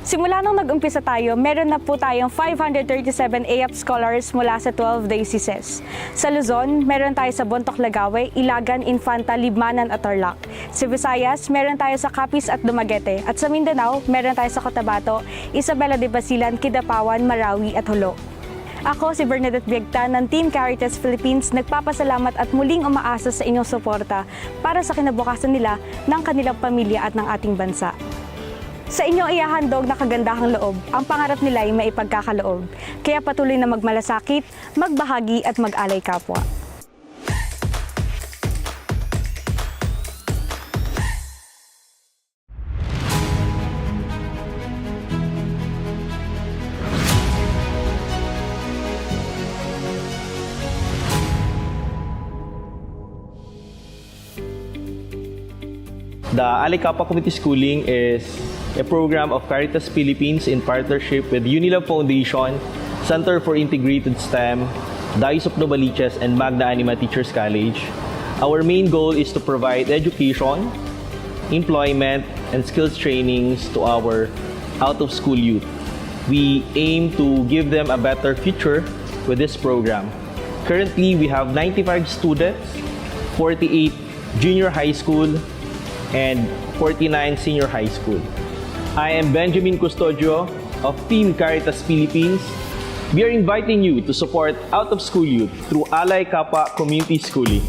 Simula nung nag-umpisa tayo, meron na po tayong 537 AAP scholars mula sa 12 dioceses. Sa Luzon, meron tayo sa Bontoc, Lagawe, Ilagan, Infanta, Libmanan at Tarlac. Sa Visayas, meron tayo sa Capiz at Dumaguete. At sa Mindanao, meron tayo sa Cotabato, Isabela de Basilan, Kidapawan, Marawi at Hulo. Ako si Bernadette Biagta ng Team Caritas Philippines, nagpapasalamat at muling umaasa sa inyong suporta para sa kinabukasan nila, ng kanilang pamilya at ng ating bansa. Sa inyong ihahandog na kagandahang loob, ang pangarap nila ay maipagkakaloob. Kaya patuloy na magmalasakit, magbahagi at mag-alay kapwa. The Alay Kapwa Community Schooling is a program of Caritas Philippines in partnership with Unilab Foundation, Center for Integrated STEM, Diocese of Novaliches, and Magna Anima Teachers College. Our main goal is to provide education, employment, and skills trainings to our out-of-school youth. We aim to give them a better future with this program. Currently, we have 95 students, 48 junior high school, and 49 senior high school. I am Benjamin Custodio of Team Caritas Philippines. We are inviting you to support out-of-school youth through Alay Kapwa Community Schooling.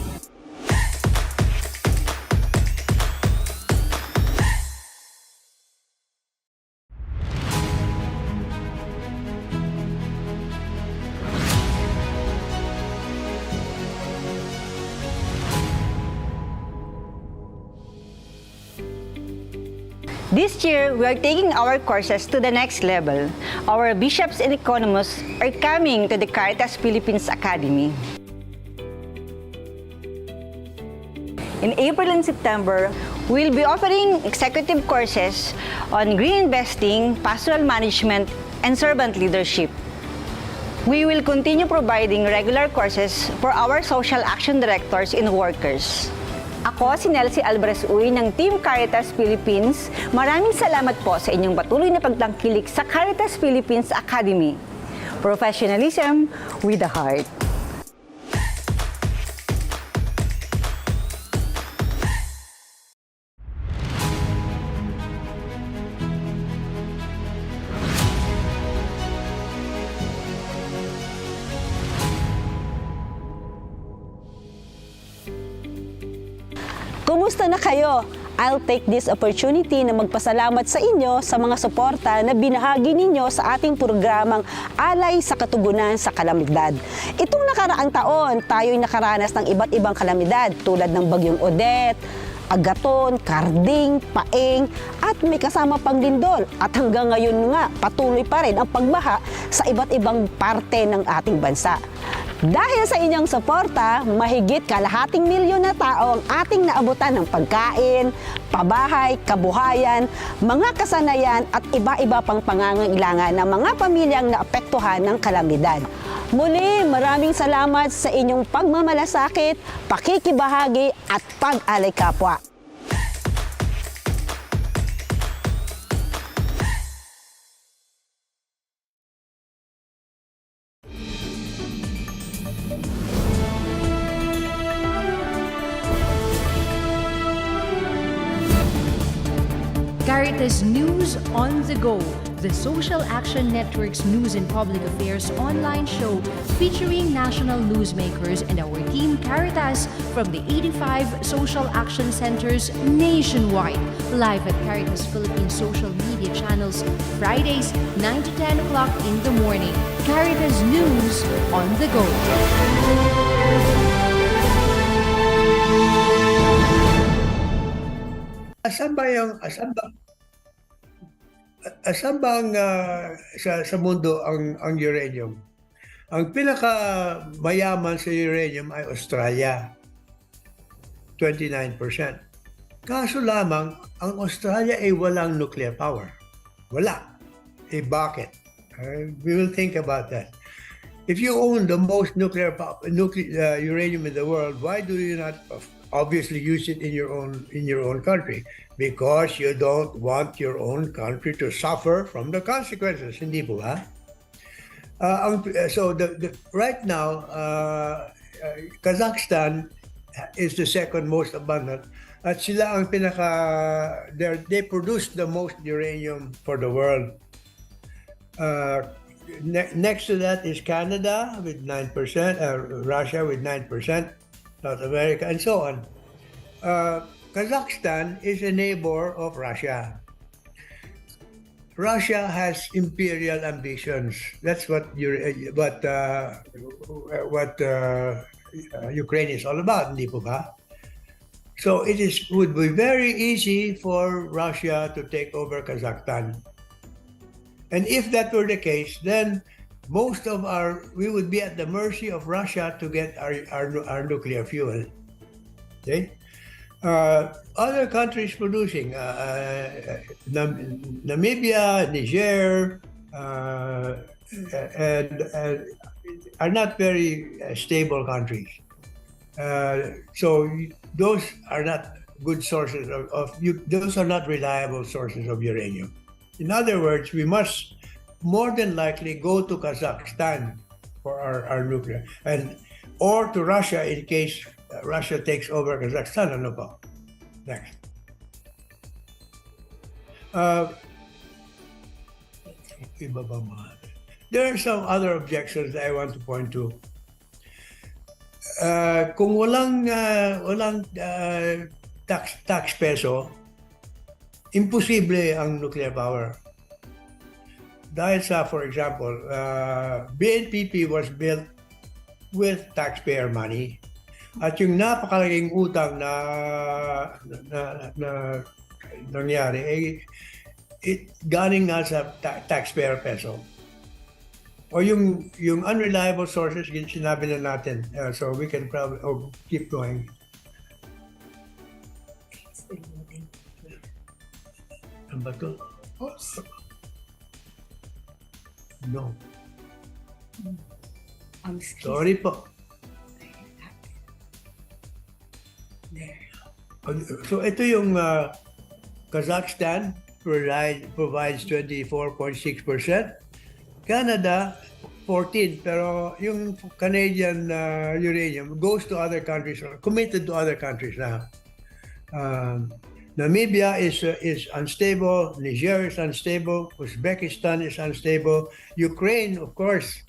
This year, we are taking our courses to the next level. Our bishops and economists are coming to the Caritas Philippines Academy. In April and September, we'll be offering executive courses on green investing, pastoral management, and servant leadership. We will continue providing regular courses for our social action directors and workers. Ako si Nelsie Alvarez Uy ng Team Caritas Philippines. Maraming salamat po sa inyong patuloy na pagtangkilik sa Caritas Philippines Academy. Professionalism with a heart. Kumusta na kayo? I'll take this opportunity na magpasalamat sa inyo sa mga suporta na binahagi ninyo sa ating programang Alay sa Katugunan sa Kalamidad. Itong nakaraang taon, tayo'y nakaranas ng iba't ibang kalamidad tulad ng Bagyong Odette, Agaton, Karding, Paeng, at may kasama pang lindol. At hanggang ngayon nga, patuloy pa rin ang pagbaha sa iba't ibang parte ng ating bansa. Dahil sa inyong suporta, mahigit kalahating milyon na tao ang ating naabutan ng pagkain, pabahay, kabuhayan, mga kasanayan at iba-iba pang pangangailangan ng mga pamilyang naapektuhan ng kalamidad. Muli, maraming salamat sa inyong pagmamalasakit, pakikibahagi at pag-alay kapwa. Caritas News on the Go, the Social Action Network's news and public affairs online show featuring national newsmakers and our team Caritas from the 85 social action centers nationwide. Live at Caritas Philippines social media channels, Fridays 9 to 10 o'clock in the morning. Caritas News on the Go. Asan bang sa mundo ang uranium? Ang pinakamayaman sa uranium ay Australia, 29%. Kaso lamang, ang Australia ay walang nuclear power. Wala. Bakit? We will think about that. If you own the most nuclear uranium in the world, why do you not obviously use it in your own country because you don't want your own country to suffer from the consequences. Hindi po ba? So right now, Kazakhstan is the second most abundant. At sila ang they produce the most uranium for the world. Next to that is Canada with 9%, Russia with 9%, South America, and so on. Kazakhstan is a neighbor of Russia. Russia has imperial ambitions. That's what Ukraine is all about, hindi po ba? So would be very easy for Russia to take over Kazakhstan. And if that were the case, then we would be at the mercy of Russia to get our nuclear fuel. Okay? Other countries producing, Namibia, Niger, and are not very stable countries. So those are not good sources those are not reliable sources of uranium. In other words, we must more than likely go to Kazakhstan for our nuclear, or to Russia in case Russia takes over Kazakhstan. Ano po? Next. There are some other objections that I want to point to. Kung walang tax peso, imposible ang nuclear power. Dahil sa, for example, BNPP was built with taxpayer money. At yung napakalaking utang na nangyari, galing na sa taxpayer peso. O yung unreliable sources, sinabi na natin. So we can probably keep going. Ano ba ito? No. Sorry po. So ito yung Kazakhstan provides 24.6%. Canada 14%, pero yung Canadian uranium goes to other countries, committed to other countries now. Namibia is unstable, Niger is unstable, Uzbekistan is unstable, Ukraine, of course,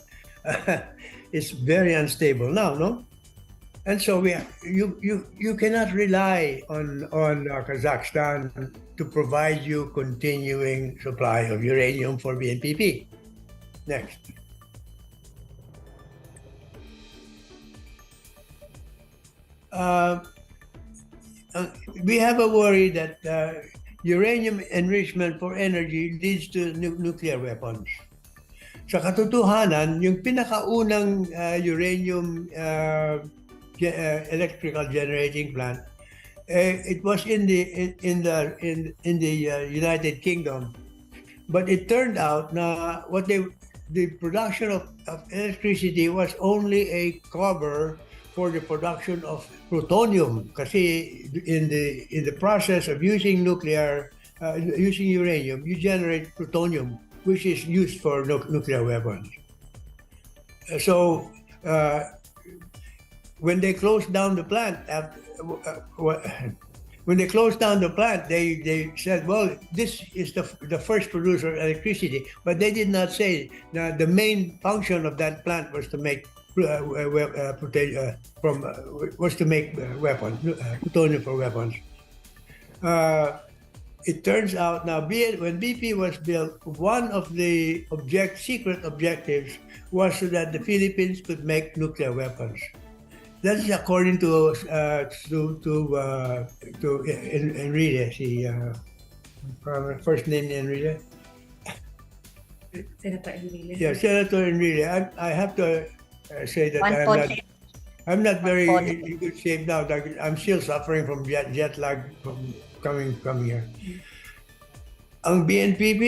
is very unstable now, no? And so you cannot rely on Kazakhstan to provide you continuing supply of uranium for BNPP. Next. We have a worry that uranium enrichment for energy leads to nuclear weapons. Sa katotohanan, yung pinakaunang uranium electrical generating plant, it was in the United Kingdom, but it turned out na the production of electricity was only a cover for the production of plutonium. Kasi in the process of using uranium, you generate plutonium, which is used for nuclear weapons. So when they closed down the plant, they said, well, this is the first producer of electricity, but they did not say that the main function of that plant was to make plutonium for weapons. It turns out now, when BP was built, one of the secret objectives was so that the Philippines could make nuclear weapons. That is according to Enrique, first name Enrique. Senator Enrile. Yeah, Senator Enrile. I have to say that I'm not very in good shape now. I'm still suffering from jet lag from coming from here. Ang BNPP,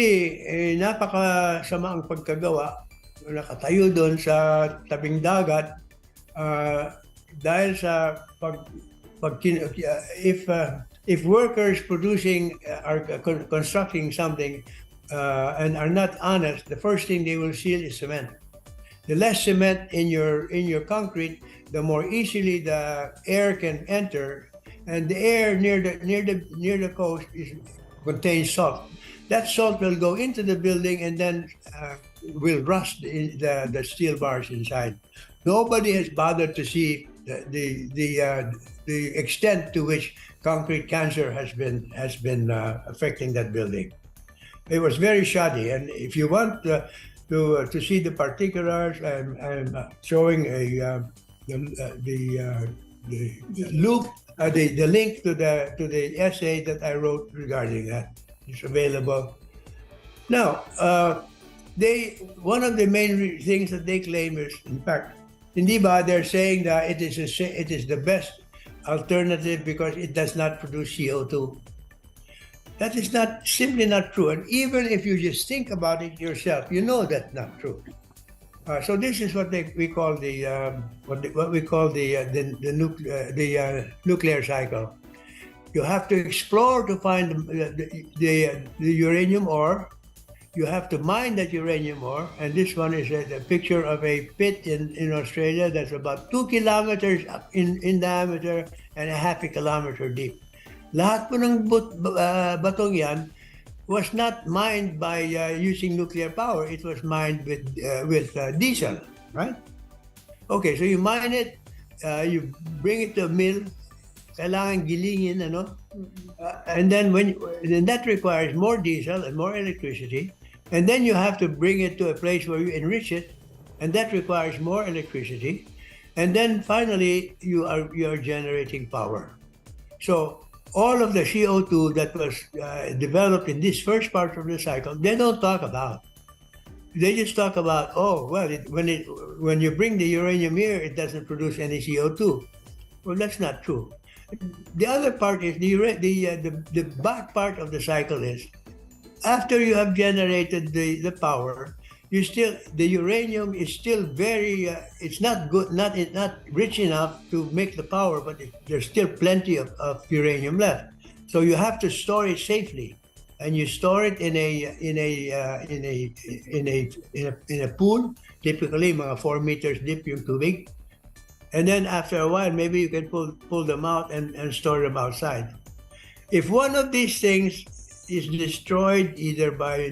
napakasama ang pagkagawa. Nakatayo doon sa tabing dagat dahil sa if workers producing are constructing something and are not honest, the first thing they will seal is cement. The less cement in your concrete, the more easily the air can enter, and the air near the coast contains salt. That salt will go into the building and then will rust the steel bars inside. Nobody has bothered to see the extent to which concrete cancer has been affecting that building. It was very shoddy, and if you want to see the particulars, I'm showing the link to the essay that I wrote regarding that. It's available now. One of the main things that they claim is, in fact, hindi ba, they're saying that it is the best alternative because it does not produce CO2. That is simply not true. And even if you just think about it yourself, you know that's not true. So this is what we call the nuclear cycle. You have to explore to find the uranium ore. You have to mine that uranium ore, and this one is a picture of a pit in Australia that's about 2 kilometers in diameter and a half a kilometer deep. Lahat po ng batong yan was not mined by using nuclear power. It was mined with diesel, right? Okay, so you mine it, you bring it to a mill, kailangan gilingin, and then that requires more diesel and more electricity, and then you have to bring it to a place where you enrich it, and that requires more electricity, and then finally you are generating power. So all of the CO2 that was developed in this first part of the cycle, they don't talk about. They just talk about, when you bring the uranium here, it doesn't produce any CO2. Well, that's not true. The other part is the back part of the cycle is, after you have generated the power, the uranium is still very it's not good, not rich enough to make the power, but there's still plenty of uranium left. So you have to store it safely, and you store it in a pool, typically mga 4 meters deep yung tubig. And then after a while, maybe you can pull them out and store them outside. If one of these things is destroyed either by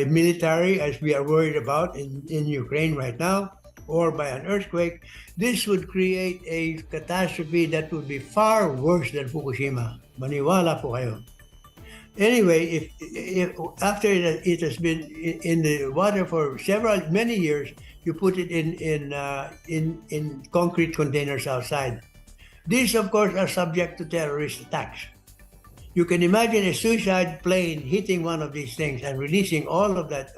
military, as we are worried about in Ukraine right now, or by an earthquake, this would create a catastrophe that would be far worse than Fukushima. Maniwala po kayo. Anyway, if after it has been in the water for many years, you put it in concrete containers outside. These, of course, are subject to terrorist attacks. You can imagine a suicide plane hitting one of these things and releasing all of that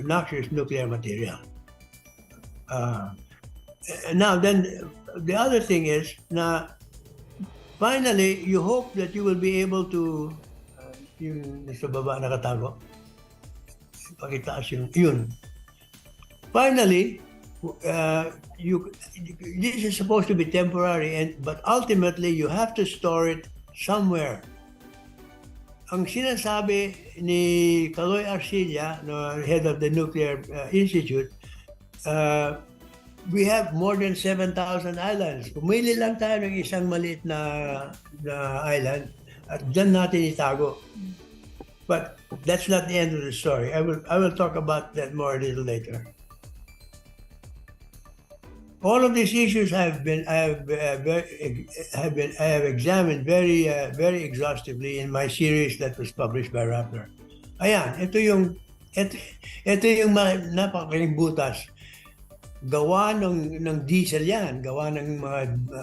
noxious nuclear material. Now, then the other thing is, now, finally, you hope that you will be able to, yung nasa baba nakatago, pakitaas yun. Finally, this is supposed to be temporary, but ultimately you have to store it somewhere. Ang sinasabi ni Caloy Arcilla, head of the Nuclear Institute, we have more than 7,000 islands. Pumili lang tayo ng isang maliit na island at dyan natin itago. But that's not the end of the story. I will talk about that more a little later. All of these issues I have examined very exhaustively in my series that was published by Rappler. Ayan, ito yung napakaling butas. Gawa ng diesel yan, gawa ng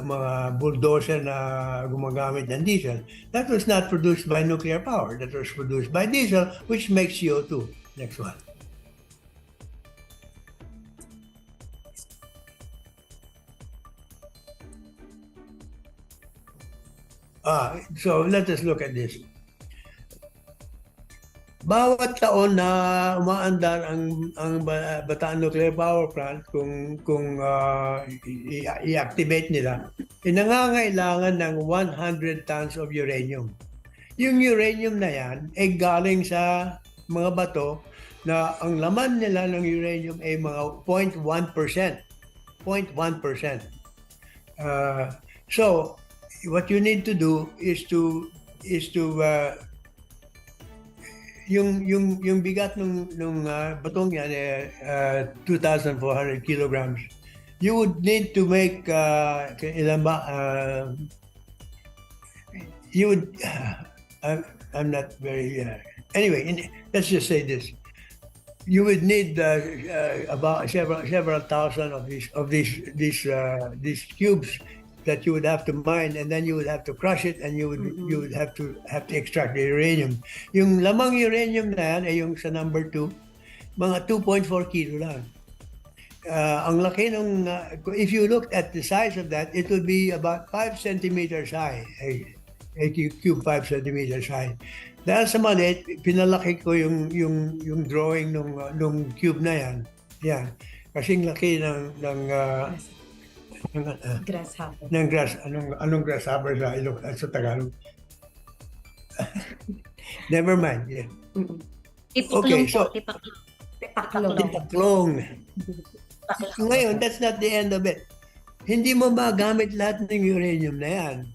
mga bulldozer na gumagamit ng diesel. That was not produced by nuclear power. That was produced by diesel, which makes CO2. Next one. So let us look at this. Bawat taon na umaandar ang Bataan Nuclear Power Plant, kung i-activate nila, nangangailangan ng 100 tons of uranium. Yung uranium na yan ay galing sa mga bato na ang laman nila ng uranium ay mga 0.1%. 0.1%. So, what you need to do is to yung bigat nung batong yan 2,400 kilograms. You would need to make ilan ba? You would I'm not very anyway, let's just say this. You would need about several thousand of these cubes that you would have to mine, and then you would have to crush it, and you would have to extract the uranium. Yung lamang uranium na yan ay yung sa number 2, mga 2.4 kilo lang. Ang laki nung if you looked at the size of that, it would be about 5 centimeters high. A cube 5 centimeters high. Dahil sa maliit, pinalaki ko yung drawing nung cube na yan. Yan. Kasing laki ng Grasshopper. ng anong grasshopper sa Tagalog? Never mind. Yeah. Okay, so tipaklong. Ngayon, that's not the end of it. Hindi mo magamit lahat ng uranium na yan.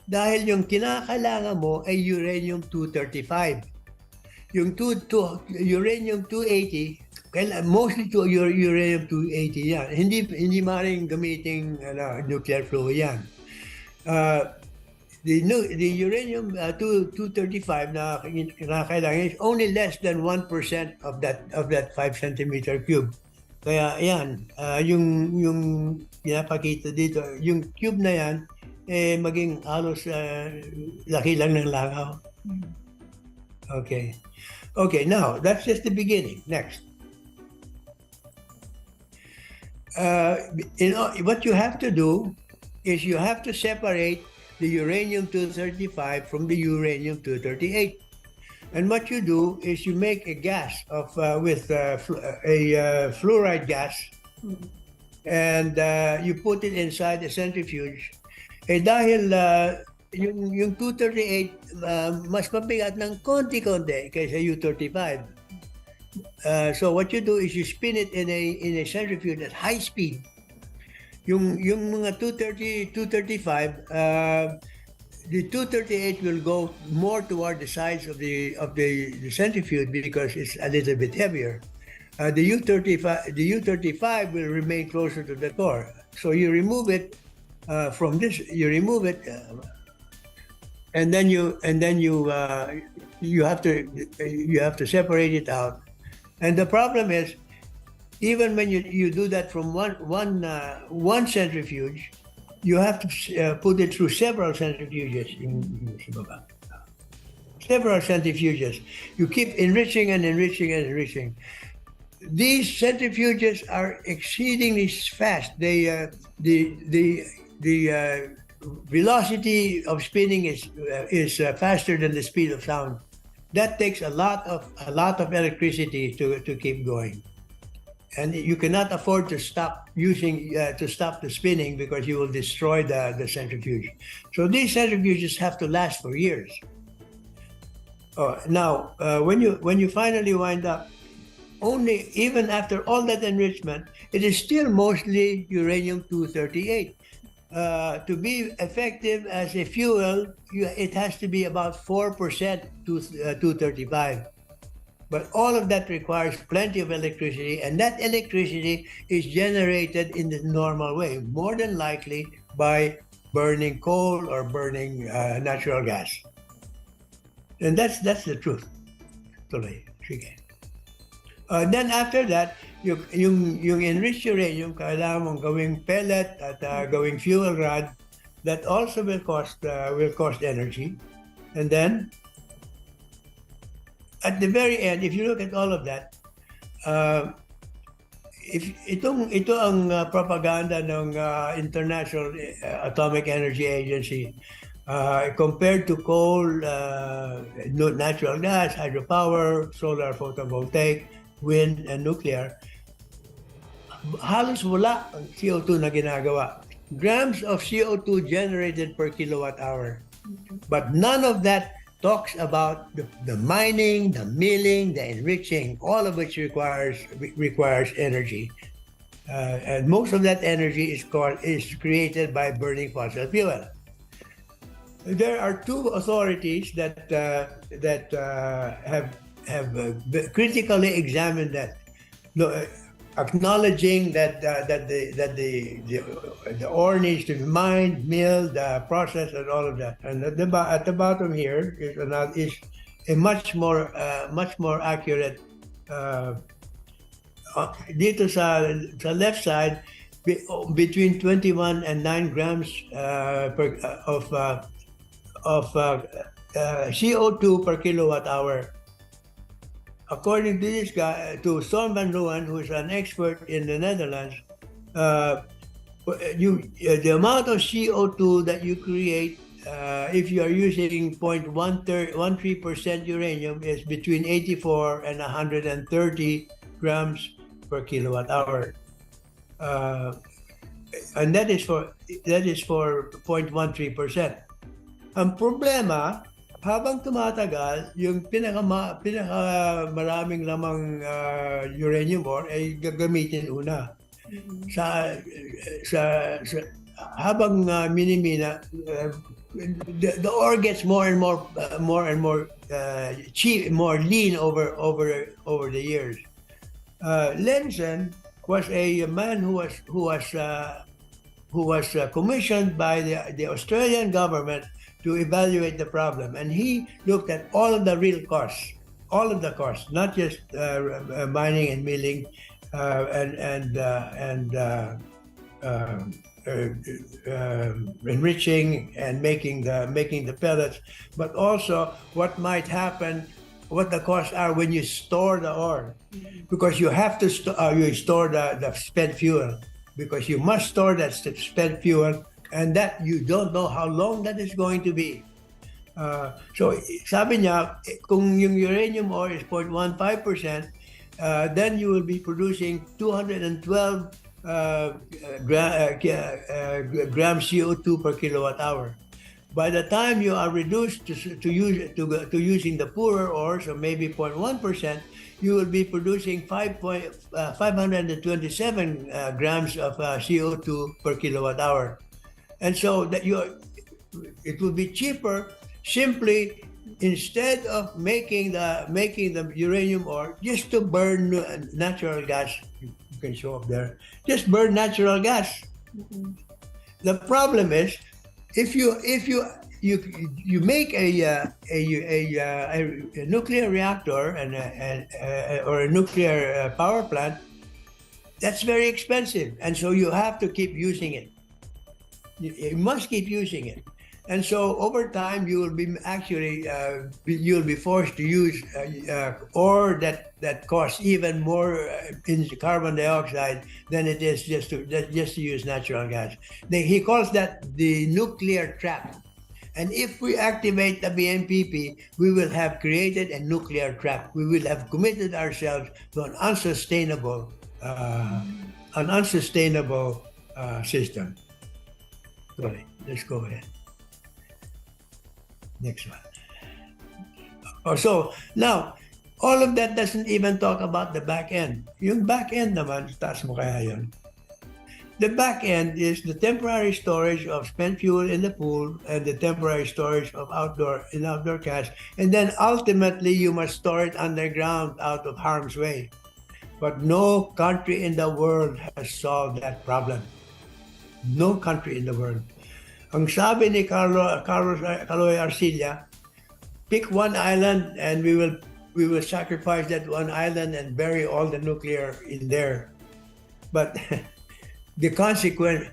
Dahil yung kinakailangan mo ay uranium-235. Yung uranium-280, mostly to uranium-280 yan. Hindi maaaring gamiting nuclear fuel yan. The uranium-235 na kinakailangan is only less than 1% of that 5 centimeter cube. Kaya yan, yung pinapakita dito, yung cube na yan, maging halos laki lang ng langaw. Okay. Okay, now, that's just the beginning. Next. What you have to do is you have to separate the uranium-235 from the uranium-238. And what you do is you make a gas with a fluoride gas, and you put it inside a centrifuge. Dahil yung 238 mas mabigat ng konti-konti kaysa U35. So what you do is you spin it in a centrifuge at high speed. Yung mga 235, the 238 will go more toward the sides of the centrifuge because it's a little bit heavier. The U35 will remain closer to the core. So you remove it from this. You remove it, and then you have to separate it out. And the problem is, even when you do that from one centrifuge, you have to put it through several centrifuges. Several centrifuges. You keep enriching and enriching and enriching. These centrifuges are exceedingly fast. The velocity of spinning is faster than the speed of sound. That takes a lot of electricity to keep going. And you cannot afford to stop the spinning because you will destroy the centrifuge. So these centrifuges have to last for years. Now, when you finally wind up, even after all that enrichment, it is still mostly uranium-238. To be effective as a fuel, it has to be about 4% 235. But all of that requires plenty of electricity, and that electricity is generated in the normal way, more than likely by burning coal or burning natural gas. And that's the truth. Tuloy. Sige. Then after that, yung enriched uranium, kailangan mong gawing pellet at gawing fuel rod. That also will cost energy. And then, at the very end, if you look at all of that, ito ang propaganda ng International Atomic Energy Agency. Compared to coal, natural gas, hydropower, solar photovoltaic, wind, and nuclear, halos wala ang CO2 na ginagawa. grams of CO2 generated per kilowatt hour. But none of that talks about the mining, the milling, the enriching, all of which requires energy. And most of that energy is created by burning fossil fuel. There are two authorities that have critically examined that, acknowledging that the ore needs to be mined, milled, processed, and all of that. And at the bottom here is a much more accurate. Dito sa left side, between 21 and 9 grams of CO2 per kilowatt hour. According to this guy, to Storm van Leeuwen, who is an expert in the Netherlands, the amount of CO2 that you create if you are using 0.13% uranium is between 84 and 130 grams per kilowatt hour. And that is for 0.13%. Ang problema, habang tumatagal, yung pinakamaraming lamang uranium ore ay gagamitin una. Habang minimina, the ore gets more and more cheap, more lean over the years. Lenzen was a man who was commissioned by the Australian government to evaluate the problem, and he looked at all of the real costs, not just mining and milling and enriching and making the pellets, but also what might happen, what the costs are when you store the ore, because you have to store the spent fuel, because you must store that spent fuel, and that you don't know how long that is going to be. So sabi niya, kung yung uranium ore is 0.15%, then you will be producing 212 grams CO2 per kilowatt hour. By the time you are reduced to using the poorer ore, so maybe 0.1%, you will be producing 527 grams of CO2 per kilowatt hour. And so that it will be cheaper simply, instead of making the uranium ore, just to burn natural gas. You can show up there. Just burn natural gas. The problem is, if you make a nuclear reactor or a nuclear power plant, that's very expensive, and so you have to keep using it. You must keep using it, and so over time you will be you'll be forced to use ore that costs even more in carbon dioxide than it is just to use natural gas. He calls that the nuclear trap, and if we activate the BMPP, we will have created a nuclear trap. We will have committed ourselves to an unsustainable system. Sorry, let's go ahead. Next one. So now, all of that doesn't even talk about the back end. Yung back end naman, taas mo kaya yun. The back end is the temporary storage of spent fuel in the pool and the temporary storage of outdoor cache. And then ultimately, you must store it underground out of harm's way. But no country in the world has solved that problem. No country in the world. Ang sabi ni Carlos Caloy Arcilla, pick one island and we will sacrifice that one island and bury all the nuclear in there. But the consequences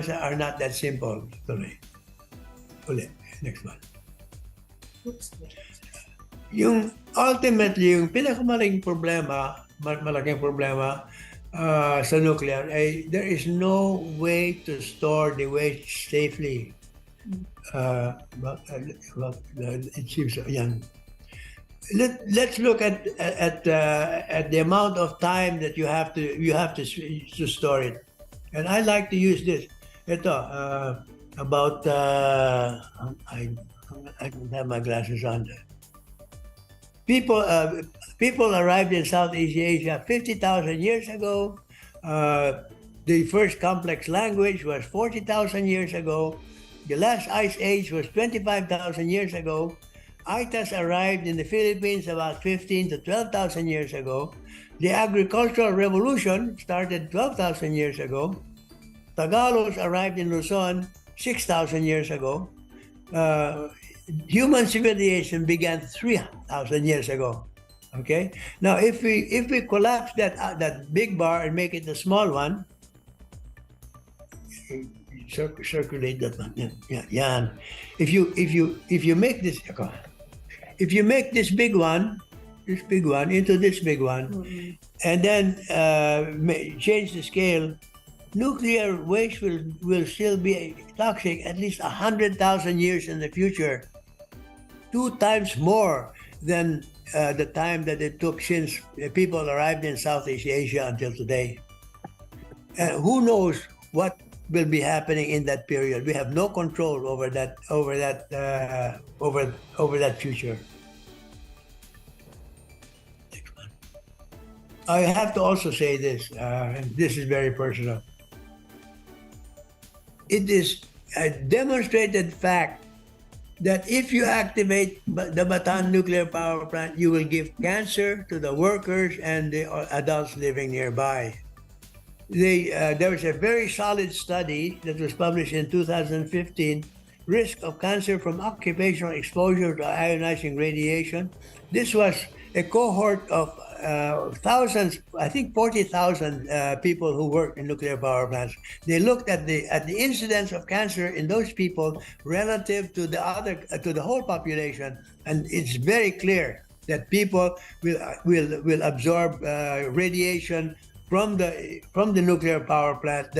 are not that simple. Ulit. Next one. Ultimately, yung pinakamalaking problema sa nuclear, there is no way to store the waste safely. It seems young. Let's look at the amount of time that you have to store it. And I like to use this. Ito, about, I don't have my glasses on. People arrived in Southeast Asia 50,000 years ago. The first complex language was 40,000 years ago. The last ice age was 25,000 years ago. Aitas arrived in the Philippines about 15 to 12,000 years ago. The agricultural revolution started 12,000 years ago. Tagalos arrived in Luzon 6,000 years ago. Human civilization began 3,000 years ago. Okay. Now, if we collapse that big bar and make it a small one, circulate that one. Yeah. If you make this, if you make this big one into this big one, and then change the scale, nuclear waste will still be toxic at least 100,000 years in the future, 2 times more than the time that it took since people arrived in Southeast Asia until today. Who knows what will be happening in that period? We have no control over that future. Next one. I have to also say this, and this is very personal. It is a demonstrated fact that if you activate the Bataan Nuclear Power Plant, you will give cancer to the workers and the adults living nearby. There was a very solid study that was published in 2015, risk of cancer from occupational exposure to ionizing radiation. This was a cohort of thousands, I think 40,000 people who work in nuclear power plants. They looked at the incidence of cancer in those people relative to the whole population, and it's very clear that people will absorb radiation from the nuclear power plant